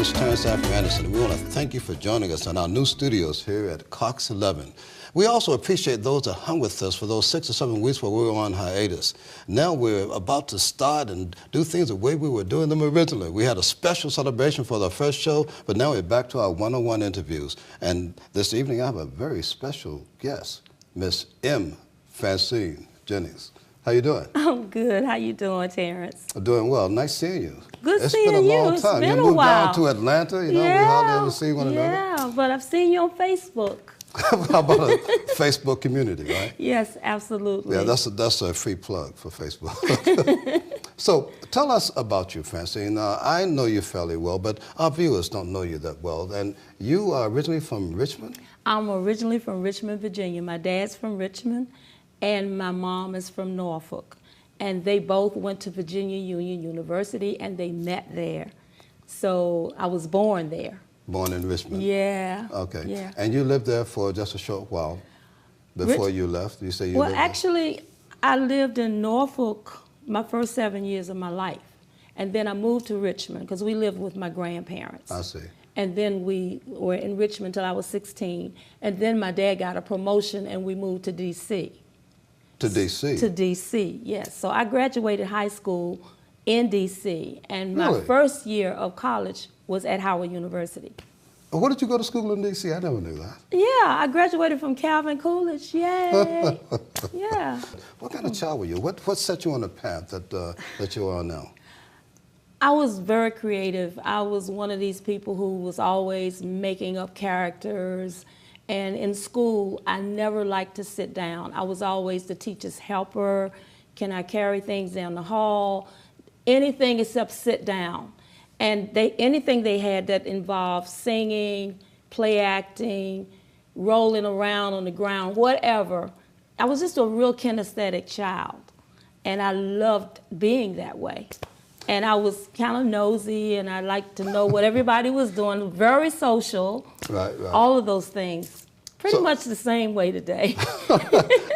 is Terrance Afer-Anderson, and we want to thank you for joining us in our new studios here at Cox 11. We also appreciate those that hung with us for those 6 or 7 weeks where we were on hiatus. Now we're about to start and do things the way we were doing them originally. We had a special celebration for the first show, but now we're back to our one-on-one interviews. And this evening I have a very special guest, Miss Francine Jennings. How you doing? I'm good. How you doing, Terrance? I'm doing well. Nice seeing you. Good it's seeing you. It's been a long It's time. been You a moved while. down to Atlanta. You know, we hardly ever see one another. Yeah, but I've seen you on Facebook. How about a Facebook community, right? Yes, absolutely. Yeah, that's a free plug for Facebook. So tell us about you, Francine. I know you fairly well, but our viewers don't know you that well. And you are originally from Richmond? I'm originally from Richmond, Virginia. My dad's from Richmond, and my mom is from Norfolk. And they both went to Virginia Union University, and they met there. So I was born there. Born in Richmond? Yeah. Okay. Yeah. And you lived there for just a short while before you left? You say you lived there? Well, actually, I lived in Norfolk my first 7 years of my life. And then I moved to Richmond because we lived with my grandparents. I see. And then we were in Richmond till I was 16. And then my dad got a promotion and we moved to D.C. To D.C.? To D.C., yes. So I graduated high school in D.C. And my Really? first year of college was at Howard University. What did you go to school in D.C.? I never knew that. Yeah, I graduated from Calvin Coolidge. Yay! Yeah. What kind of child were you? What set you on the path that you are now? I was very creative. I was one of these people who was always making up characters. And in school, I never liked to sit down. I was always the teacher's helper. Can I carry things down the hall? Anything except sit down. And anything they had that involved singing, play acting, rolling around on the ground, whatever. I was just a real kinesthetic child. And I loved being that way. And I was kind of nosy, and I liked to know what everybody was doing. Very social. Right, right. All of those things. Pretty much the same way today.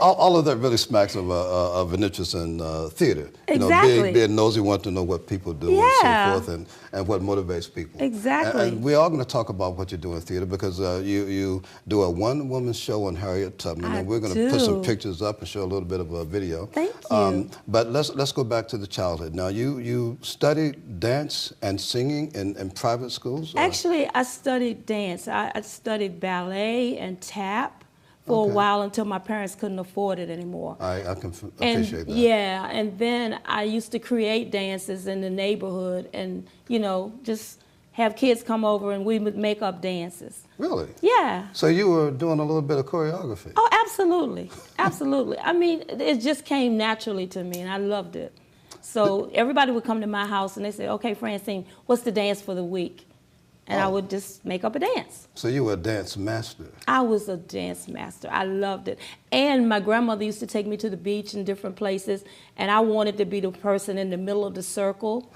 all of that really smacks of an interest in theater. Exactly. You know, being nosy, want to know what people do and so forth, and what motivates people. Exactly. And we are going to talk about what you do in theater because you do a one-woman show on Harriet Tubman, and we're going to put some pictures up and show a little bit of a video. Thank you. But let's go back to the childhood. Now, you studied dance and singing in private schools? Actually, I studied dance. I studied ballet and tap for a while until my parents couldn't afford it anymore. I can appreciate that. Yeah, and then I used to create dances in the neighborhood and, you know, just have kids come over and we would make up dances. Really? Yeah. So you were doing a little bit of choreography? Oh, absolutely. Absolutely. I mean, it just came naturally to me and I loved it. So everybody would come to my house and they say, okay, Francine, what's the dance for the week? And I would just make up a dance. So you were a dance master? I was a dance master. I loved it. And my grandmother used to take me to the beach and different places, and I wanted to be the person in the middle of the circle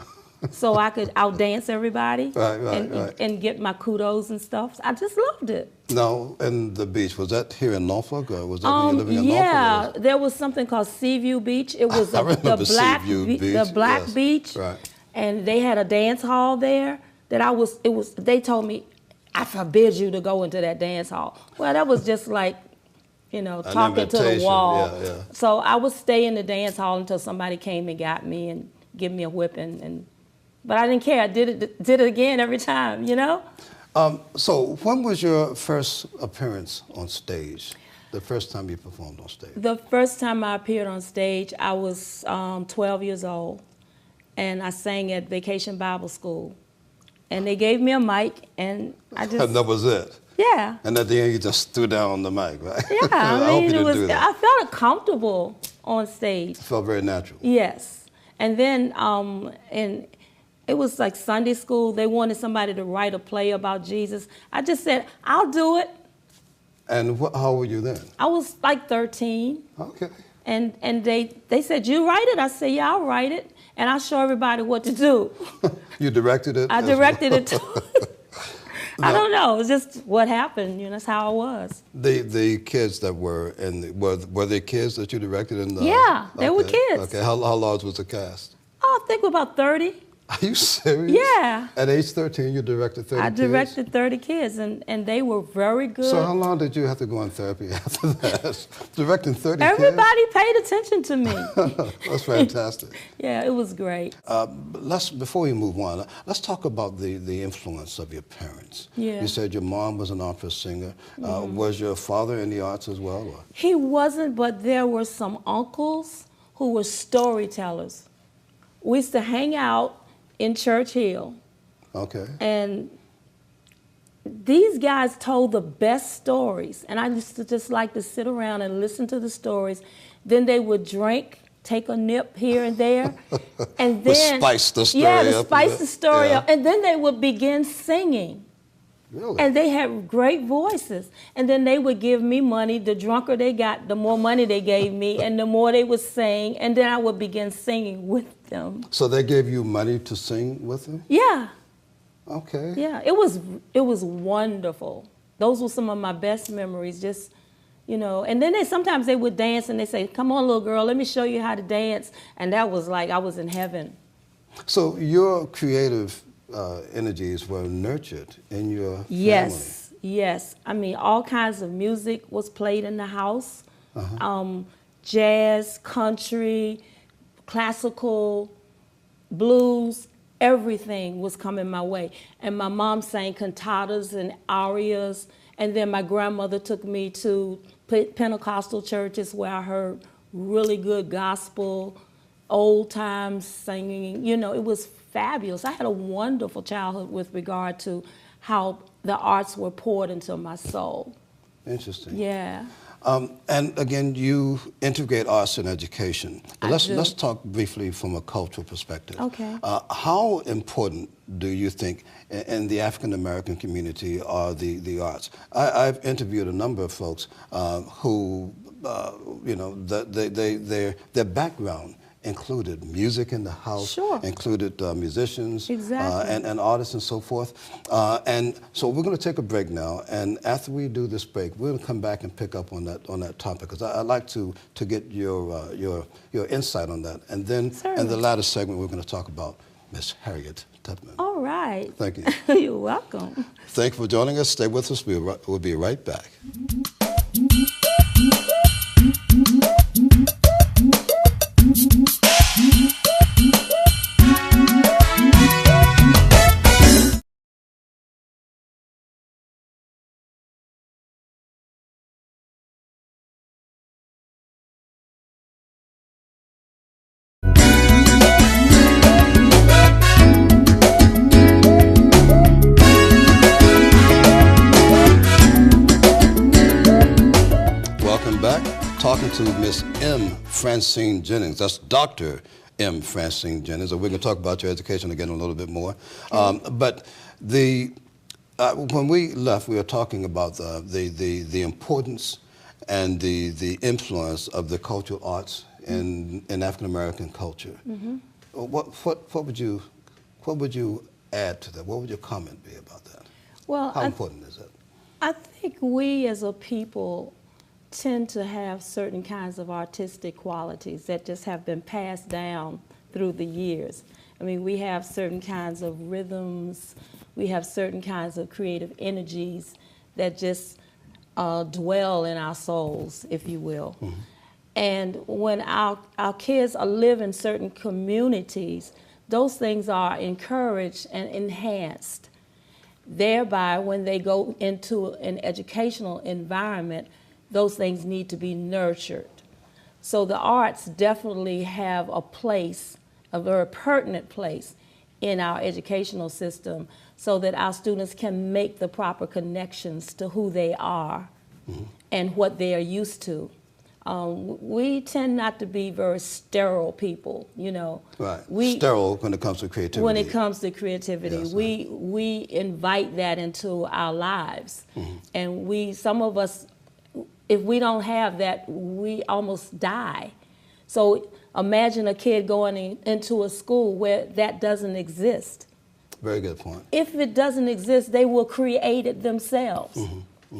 so I could outdance everybody and get my kudos and stuff. I just loved it. Now, and the beach, was that here in Norfolk, or was that when you were living in Norfolk? Yeah, there was something called Seaview Beach. It was the black beach, right. And they had a dance hall there. They told me, I forbid you to go into that dance hall. Well, that was just like, you know, talking to the wall. Yeah, yeah. So I would stay in the dance hall until somebody came and got me and give me a whipping. But I didn't care. I did it again every time, you know? So when was your first appearance on stage? The first time you performed on stage? The first time I appeared on stage, I was 12 years old. And I sang at Vacation Bible School. And they gave me a mic, and I just... And that was it? Yeah. And at the end, you just threw down on the mic, right? Yeah, I mean, I felt comfortable on stage. It felt very natural. Yes. And then, it was like Sunday school. They wanted somebody to write a play about Jesus. I just said, I'll do it. And how old were you then? I was like 13. Okay. And they said, you write it? I said, yeah, I'll write it. And I'll show everybody what to do. You directed it? I directed it too. I don't know. It's just what happened. You know, that's how I was. The kids that were were they kids that you directed in the? Yeah, they were kids. Okay. How large was the cast? Oh, I think about 30. Are you serious? Yeah. At age 13, you directed 30 I kids? directed 30 kids, and they were very good. So how long did you have to go in therapy after that? Directing 30 kids? Everybody paid attention to me. That's fantastic. Yeah, it was great. Before we move on, let's talk about the influence of your parents. Yeah. You said your mom was an opera singer. Was your father in the arts as well? Or? He wasn't, but there were some uncles who were storytellers. We used to hang out in Church Hill. Okay. And these guys told the best stories. And I used to just like to sit around and listen to the stories. Then they would drink, take a nip here and there. And then spice the story up. up. Yeah, to spice the story up. And then they would begin singing. Really? And they had great voices. And then they would give me money. The drunker they got, the more money they gave me, and the more they would sing. And then I would begin singing with them. So they gave you money to sing with them? Yeah. Okay. Yeah, it was wonderful. Those were some of my best memories, just, you know. And then sometimes they would dance and they say, come on, little girl, let me show you how to dance. And that was like I was in heaven. So your creative energies were nurtured in your family? Yes, yes. I mean, all kinds of music was played in the house. Jazz, country, classical, blues, everything was coming my way. And my mom sang cantatas and arias. And then my grandmother took me to Pentecostal churches where I heard really good gospel, old time singing. You know, it was fabulous. I had a wonderful childhood with regard to how the arts were poured into my soul. Interesting. Yeah. And again, you integrate arts and education. Let's talk briefly from a cultural perspective. Okay. How important do you think in the African American community are the arts? I've interviewed a number of folks who, you know, their background included music in the house, Sure. included musicians, Exactly. and artists and so forth. And so we're going to take a break now, and after we do this break, we're going to come back and pick up on that topic, because I'd like to get your insight on that. And then in the latter segment, we're going to talk about Miss Harriet Tubman. All right. Thank you. You're welcome. Thank you for joining us. Stay with us. We'll be right back. Talking to Miss M. Francine Jennings. That's Dr. M. Francine Jennings. And we're going to talk about your education again a little bit more. But when we left, we were talking about the importance and the influence of the cultural arts in African American culture. Mm-hmm. What would you add to that? What would your comment be about that? Well, how important is it? I think we as a people tend to have certain kinds of artistic qualities that just have been passed down through the years. I mean, we have certain kinds of rhythms, we have certain kinds of creative energies that just dwell in our souls, if you will. Mm-hmm. And when our kids live in certain communities, those things are encouraged and enhanced. Thereby, when they go into an educational environment, those things need to be nurtured. So the arts definitely have a place, a very pertinent place in our educational system, so that our students can make the proper connections to who they are and what they are used to. We tend not to be very sterile people, you know. Right. Sterile when it comes to creativity. When it comes to creativity, yes, we invite that into our lives, and some of us, if we don't have that, we almost die. So imagine a kid going into a school where that doesn't exist. Very good point. If it doesn't exist, they will create it themselves.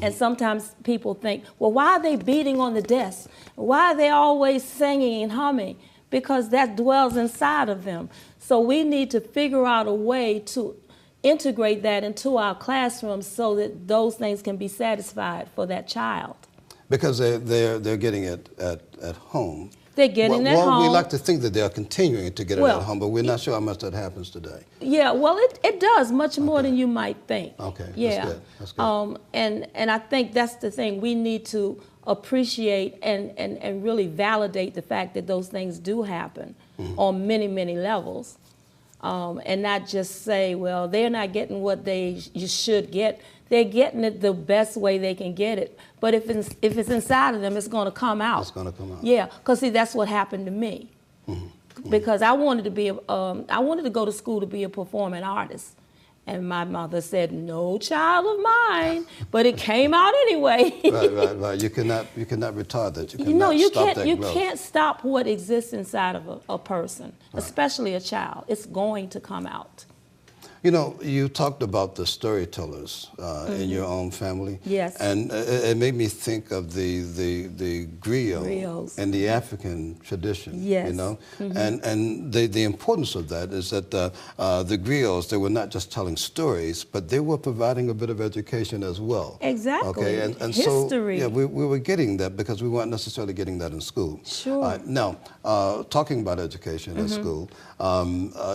And sometimes people think, well, why are they beating on the desk? Why are they always singing and humming? because that dwells inside of them. So we need to figure out a way to integrate that into our classrooms so that those things can be satisfied for that child. Because they're getting it at home. They're getting it at home. Well, we like to think that they are continuing to get it at home, but we're not sure how much that happens today. Yeah, well, it does much more than you might think. Okay, yeah. That's good. And I think that's the thing. We need to appreciate and really validate the fact that those things do happen on many, many levels. And not just say, well, they're not getting what you should get. They're getting it the best way they can get it. But if it's inside of them, it's going to come out. It's going to come out. Yeah, because see, that's what happened to me. Because I wanted to go to school to be a performing artist. And my mother said, no child of mine, but it came out anyway. Right. You cannot retard that. You can't stop what exists inside of a person, especially a child. It's going to come out. You know, you talked about the storytellers in your own family. Yes. And it made me think of the griots and the African tradition. Yes. You know, and the importance of that is that the griots, they were not just telling stories, but they were providing a bit of education as well. Exactly. Okay. And history. So, yeah, we were getting that because we weren't necessarily getting that in school. Sure. Now, talking about education at school,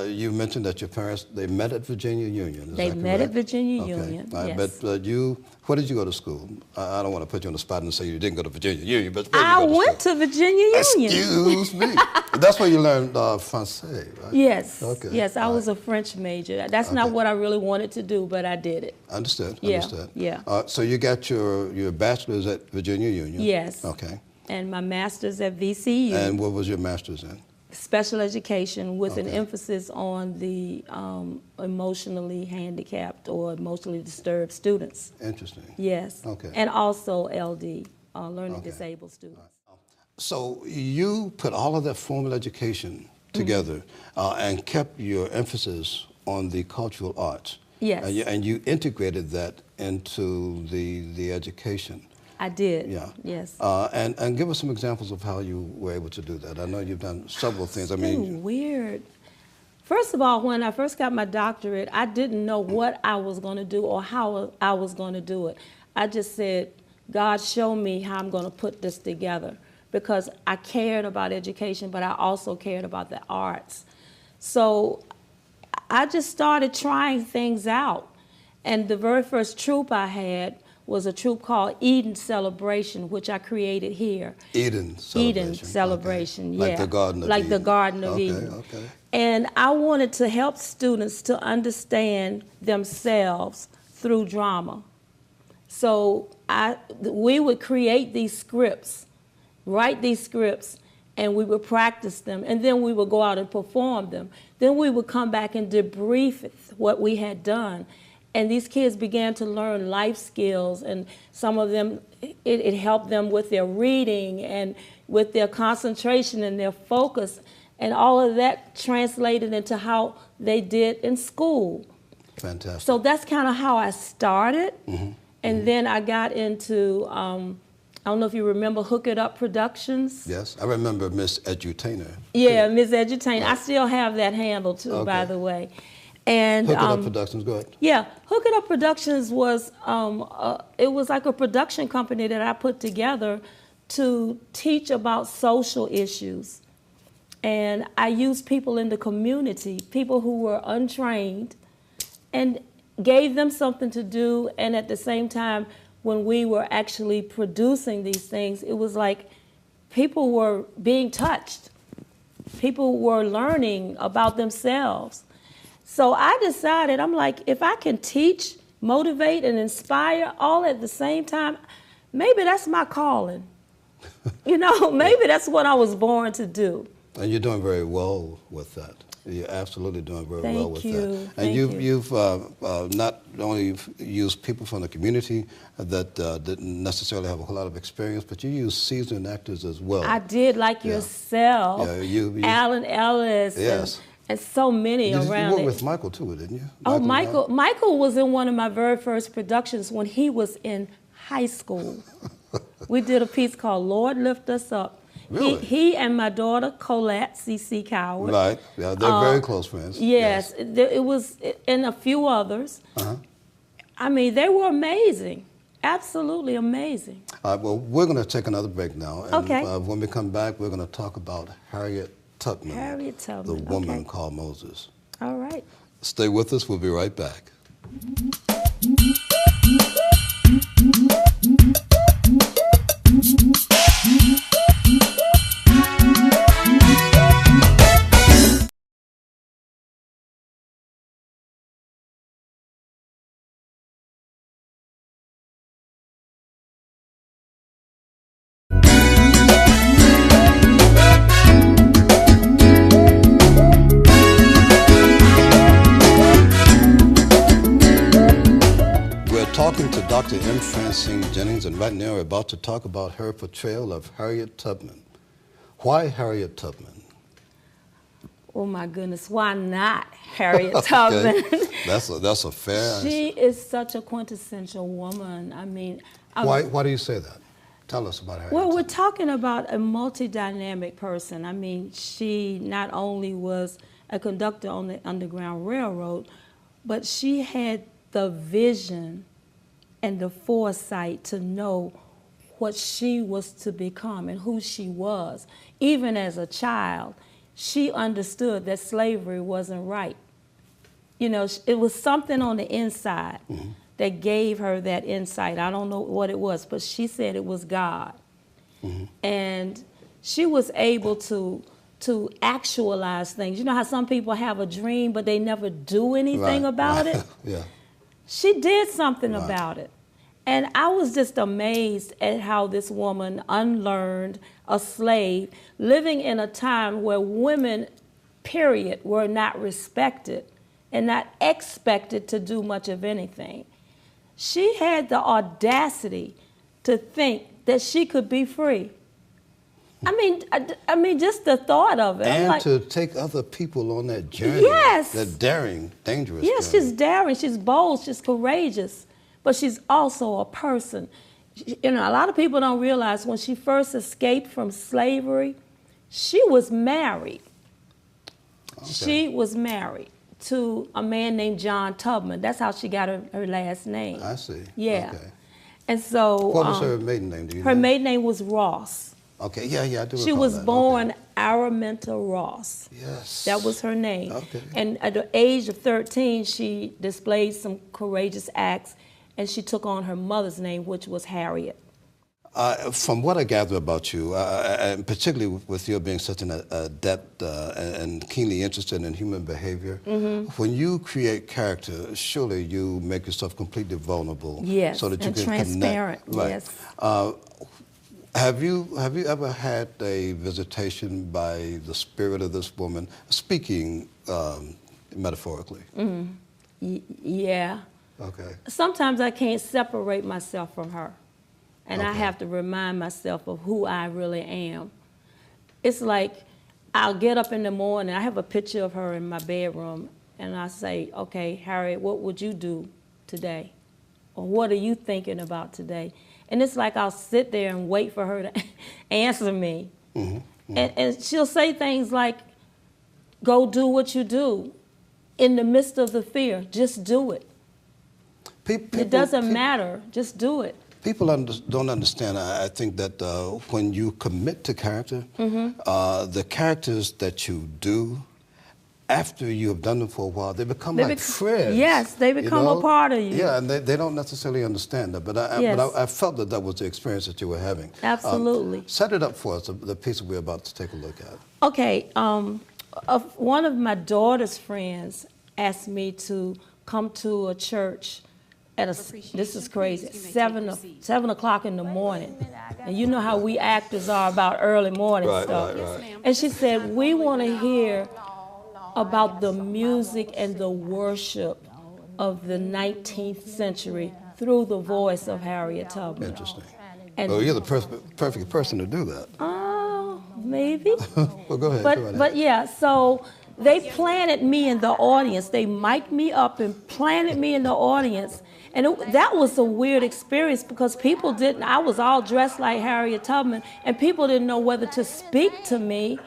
you mentioned that your parents, they met at Virginia Union. They met at Virginia Union, yes. But where did you go to school? I don't want to put you on the spot and say you didn't go to Virginia Union, but where did you go to school? I went to Virginia Union. Excuse me. That's where you learned Francais, right? Yes. Okay. Yes, I was a French major. That's not what I really wanted to do, but I did it. Understood. Yeah. So you got your bachelor's at Virginia Union? Yes. Okay. And my master's at VCU. And what was your master's in? Special education with an emphasis on the emotionally handicapped or emotionally disturbed students. Interesting. Yes. Okay. And also LD, learning disabled students. So you put all of that formal education together and kept your emphasis on the cultural arts. Yes. And you integrated that into the education. I did. Yeah. Yes. And give us some examples of how you were able to do that. I know you've done several things. I mean, weird. First of all, when I first got my doctorate, I didn't know what I was going to do or how I was going to do it. I just said, God, show me how I'm going to put this together, because I cared about education, but I also cared about the arts. So I just started trying things out. And the very first troupe I had was a troupe called Eden Celebration, which I created here. Eden Celebration. Eden Celebration, okay. Yeah. Like the Garden of Eden. Like the Garden of Eden. Okay. And I wanted to help students to understand themselves through drama. So we would create these scripts, write these scripts, and we would practice them, and then we would go out and perform them. Then we would come back and debrief what we had done. And these kids began to learn life skills, and some of them, it helped them with their reading and with their concentration and their focus, and all of that translated into how they did in school. Fantastic. So that's kind of how I started, and then I got into, I don't know if you remember Hook It Up Productions. Yes, I remember Miss Edutainer. Yeah, Miss Edutainer. Right. I still have that handle too, by the way. And Hook It Up Productions, go ahead. Yeah, Hook It Up Productions was, it was like a production company that I put together to teach about social issues. And I used people in the community, people who were untrained, and gave them something to do. And at the same time, when we were actually producing these things, it was like people were being touched. People were learning about themselves. So I decided, I'm like, if I can teach, motivate, and inspire all at the same time, maybe that's my calling. You know, maybe that's what I was born to do. And you're doing very well with that. You're absolutely doing very well with that. And you've not only used people from the community that didn't necessarily have a whole lot of experience, but you used seasoned actors as well. I did, like yourself, Alan Ellis. Yes. And so many around. You worked with Michael too, didn't you? Michael was in one of my very first productions when he was in high school. We did a piece called Lord Lift Us Up. Really? He and my daughter Colette, C.C. Coward. Right. Yeah, they're very close friends. Yes, it was, and a few others. I mean, they were amazing. Absolutely amazing. All right, well, we're going to take another break now. And Okay. When we come back, we're going to talk about Harriet Tubman. Harriet Tubman, The woman okay. called Moses. All right. Stay with us. We'll be right back. We're talking to Dr. M. Francine Jennings, and right now we're about to talk about her portrayal of Harriet Tubman. Why Harriet Tubman? Oh my goodness, why not Harriet Tubman? That's a fair She answer. is such a quintessential woman. I mean, Why do you say that? Tell us about Harriet well, we're Tubman. talking about a multi-dynamic person. I mean, she not only was a conductor on the Underground Railroad, but she had the vision and the foresight to know what she was to become and who she was. Even as a child, she understood that slavery wasn't right. You know, it was something on the inside that gave her that insight. I don't know what it was, but she said it was God. And she was able to actualize things. You know how some people have a dream, but they never do anything about it? Yeah. She did something about it. And I was just amazed at how this woman unlearned a slave, living in a time where women, period, were not respected and not expected to do much of anything. She had the audacity to think that she could be free. I mean, just the thought of it. And I'm like, to take other people on that journey. Yes. That daring, dangerous yes, journey. she's daring, she's bold, she's courageous, but she's also a person. You know, a lot of people don't realize when she first escaped from slavery, she was married. Okay. She was married to a man named John Tubman. That's how she got her last name. I see. Yeah. Okay. And so What was her maiden name? Do you her know? maiden name was Ross. Okay, yeah, I do She recall was that. born Okay. Araminta Ross. Yes. That was her name. Okay. And at the age of 13, she displayed some courageous acts, and she took on her mother's name, which was Harriet. From what I gather about you, and particularly with you being such an adept and keenly interested in human behavior, when you create character, surely you make yourself completely vulnerable, Yes, so that you and can transparent, connect. Right. yes. Have you ever had a visitation by the spirit of this woman, speaking metaphorically? Yeah. Okay. Sometimes I can't separate myself from her, and I Okay. have to remind myself of who I really am. It's like I'll get up in the morning, I have a picture of her in my bedroom, and I say, okay, Harriet, what would you do today? Or what are you thinking about today? And it's like I'll sit there and wait for her to answer me. And she'll say things like, go do what you do. In the midst of the fear, just do it. It doesn't matter, just do it. People don't understand. I think that when you commit to character, the characters that you do, after you have done them for a while, they become like friends. Yes, they become a part of you. Yeah, and they don't necessarily understand that. But I felt that was the experience that you were having. Absolutely. Set it up for us, the piece that we're about to take a look at. Okay, one of my daughter's friends asked me to come to a church at this is crazy, 7 o'clock in the morning. And you know how we actors are about early morning stuff. Right. And she said, we want to hear about the music and the worship of the 19th century through the voice of Harriet Tubman. Interesting. And, Well, you're the perfect person to do that. maybe. Well, go ahead. But yeah, so they planted me in the audience. They mic'd me up and planted me in the audience. And that was a weird experience because people didn't, I was all dressed like Harriet Tubman, and people didn't know whether to speak to me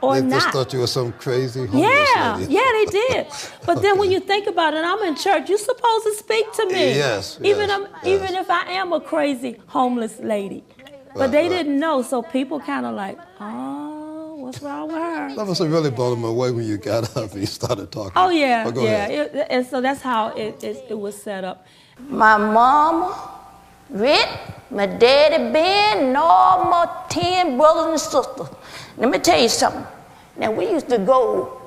or They not. just thought you were some crazy homeless lady. Yeah, they did. But then when you think about it, I'm in church, you're supposed to speak to me. Yes, even yes. if I am a crazy homeless lady. But they didn't know, so people kind of like, oh, what's wrong with her? That must have really blown them away when you got up and you started talking. Oh, yeah, Go ahead. And so that's how it was set up. My mama, Rick, my daddy Ben, and all my 10 brothers and sisters. Let me tell you something. Now, we used to go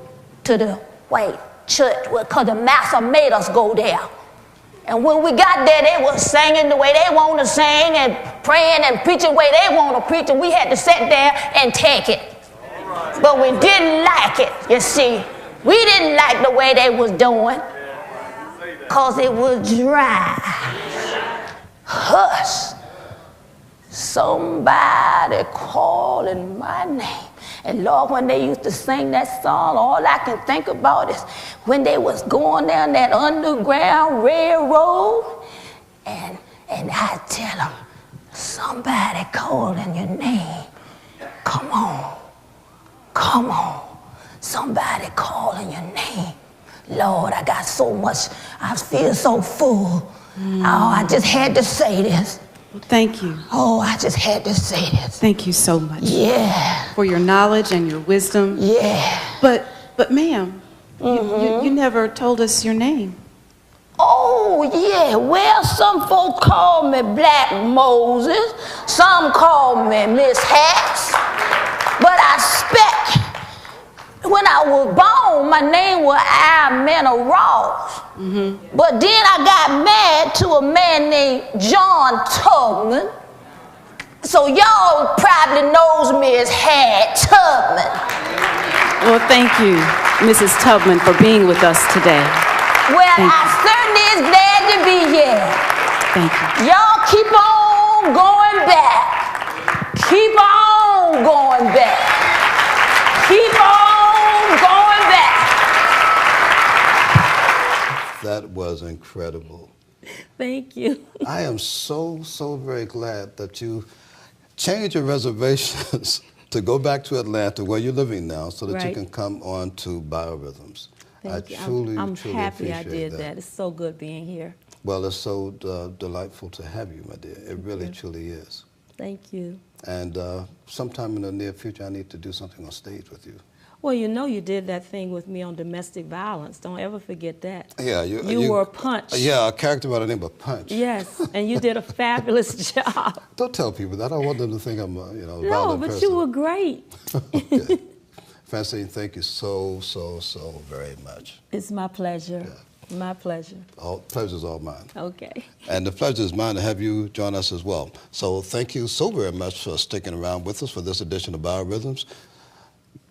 to the white church because the master made us go there. And when we got there, they were singing the way they want to sing and praying and preaching the way they want to preach, and we had to sit there and take it. But we didn't like it, you see. We didn't like the way they was doing because it was dry. Hush. Somebody calling my name. And Lord, when they used to sing that song, all I can think about is when they was going down that underground railroad, and I tell them, somebody calling your name. Come on, come on. Somebody calling your name. Lord, I got so much, I feel so full. Oh, I just had to say this. Well, thank you. Oh, I just had to say this. Thank you so much. Yeah. For your knowledge and your wisdom. Yeah. But ma'am, you never told us your name. Oh, yeah. Well, some folks call me Black Moses. Some call me Miss Hats. But I expect when I was born, my name was Almena Ross. But then I got married to a man named John Tubman. So y'all probably knows me as Had Tubman. Well, thank you, Mrs. Tubman, for being with us today. Well, I certainly is glad to be here. Thank you. Y'all keep on going back. Keep on going back. Keep on going back. That was incredible. Thank you. I am so very glad that you changed your reservations to go back to Atlanta, where you're living now, so that you can come on to Biorhythms. Thank you. Truly I'm happy I appreciate did that. It's so good being here. Well, it's so delightful to have you, my dear. It really, truly is. Thank you. And sometime in the near future, I need to do something on stage with you. Well, you know you did that thing with me on domestic violence. Don't ever forget that. Yeah, you were Punch. Yeah, a character by the name of Punch. Yes, and you did a fabulous job. Don't tell people that. I don't want them to think I'm a No, violent but person. you were great. Okay. Francine, thank you so very much. It's my pleasure. Yeah. My pleasure. Pleasure's all mine. Okay. And the pleasure is mine to have you join us as well. So thank you so very much for sticking around with us for this edition of Biorhythms.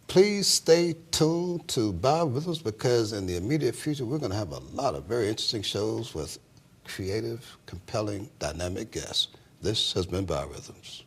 Please stay tuned to Biorhythms, because in the immediate future, we're going to have a lot of very interesting shows with creative, compelling, dynamic guests. This has been Biorhythms.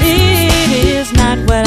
It is not what